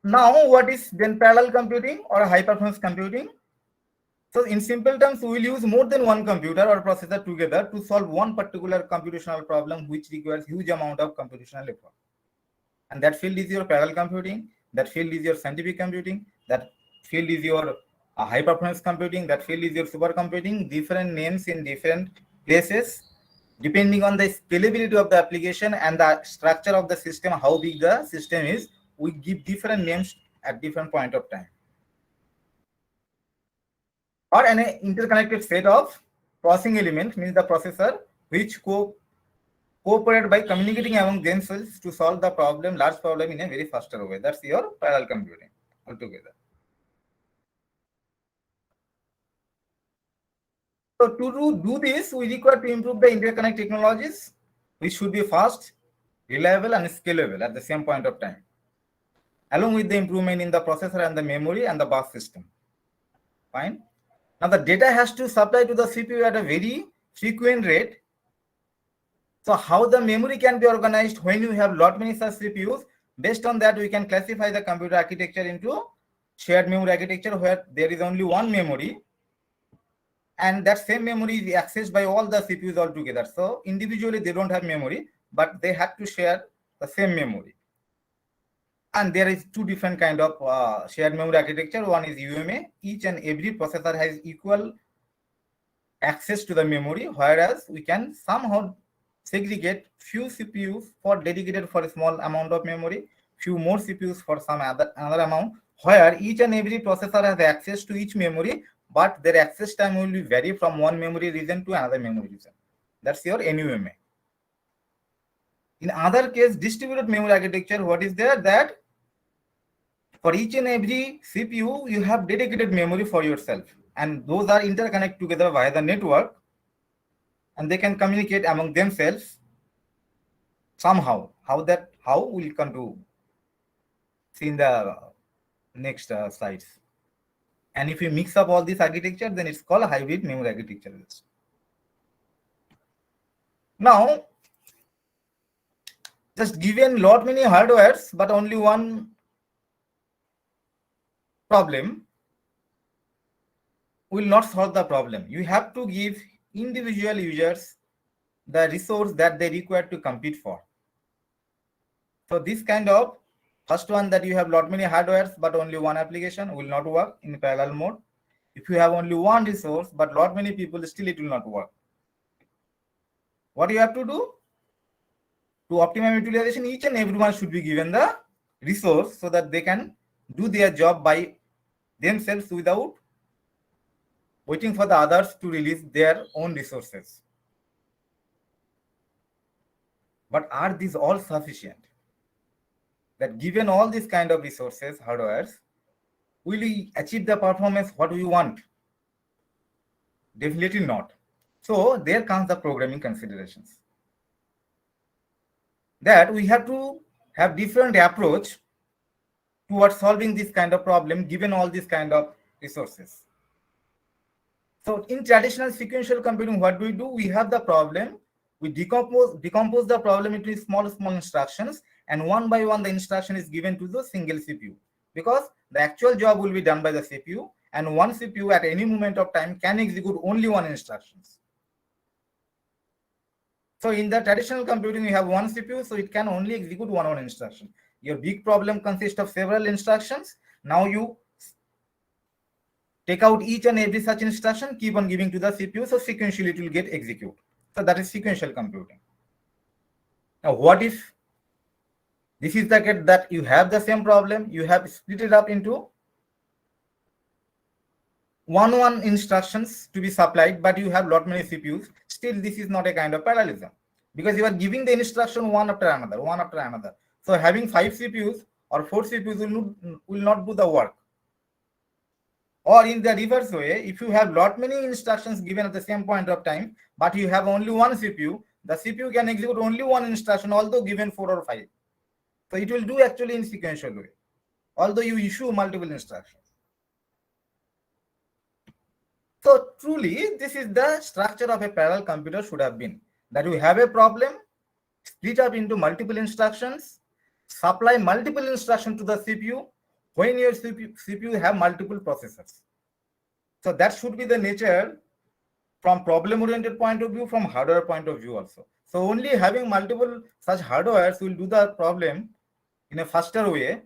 Now, what is then parallel computing or high performance computing? So in simple terms, we will use more than one computer or processor together to solve one particular computational problem which requires huge amount of computational effort. And that field is your parallel computing, that field is your scientific computing, that field is your high performance computing, that field is your supercomputing, different names in different places, depending on the scalability of the application and the structure of the system, how big the system is, we give different names at different point of time. Or an interconnected set of processing elements means the processor which cooperate by communicating among themselves to solve the problem, large problem in a very faster way. That's your parallel computing altogether. So to do this, we require to improve the interconnect technologies, which should be fast, reliable, and scalable at the same point of time, along with the improvement in the processor and the memory and the bus system. Fine. Now the data has to supply to the CPU at a very frequent rate. So how the memory can be organized when you have lot many such CPUs? Based on that, we can classify the computer architecture into shared memory architecture where there is only one memory, and that same memory is accessed by all the CPUs all together. So individually they don't have memory, but they have to share the same memory. And there is two different kind of shared memory architecture. One is UMA. Each and every processor has equal access to the memory, whereas we can somehow segregate few CPUs for dedicated for a small amount of memory, few more CPUs for some another amount, where each and every processor has access to each memory, but their access time will vary from one memory region to another memory region. That's your NUMA. In other case, distributed memory architecture, what is there? That for each and every CPU, you have dedicated memory for yourself, and those are interconnected together via the network, and they can communicate among themselves somehow. How we'll come to see in the next slides. And if you mix up all this architecture, then it's called a hybrid memory architecture. Now, just given lot many hardwares, but only one problem will not solve the problem. You have to give individual users the resource that they require to compete for. So this kind of first one, that you have lot many hardwares but only one application, will not work in parallel mode. If you have only one resource but lot many people, still it will not work. What you have to do? To optimum utilization, each and everyone should be given the resource so that they can do their job by themselves without waiting for the others to release their own resources. But are these all sufficient? That given all these kind of resources, hardwares, will we achieve the performance what we want? Definitely not. So there comes the programming considerations. That we have to have different approach towards solving this kind of problem given all these kind of resources. So in traditional sequential computing, what do? We have the problem, we decompose the problem into small instructions, and one by one the instruction is given to the single CPU, because the actual job will be done by the CPU, and one CPU at any moment of time can execute only one instructions. So in the traditional computing, we have one CPU, so it can only execute one instruction. Your big problem consists of several instructions. Now you take out each and every such instruction, keep on giving to the CPU, so sequentially it will get executed. So that is sequential computing. Now what if this is the case that you have the same problem, you have split it up into one instructions to be supplied, but you have lot many CPUs. Still, this is not a kind of parallelism, because you are giving the instruction one after another. So having 5 CPUs or 4 CPUs will not do the work. Or in the reverse way, if you have lot many instructions given at the same point of time, but you have only one CPU, the CPU can execute only one instruction, although given 4 or 5. So it will do actually in sequential way, although you issue multiple instructions. So truly, this is the structure of a parallel computer should have been, that we have a problem, split up into multiple instructions, supply multiple instructions to the CPU, when your CPU have multiple processors. So that should be the nature from problem-oriented point of view, from hardware point of view also. So only having multiple such hardwares will do the problem in a faster way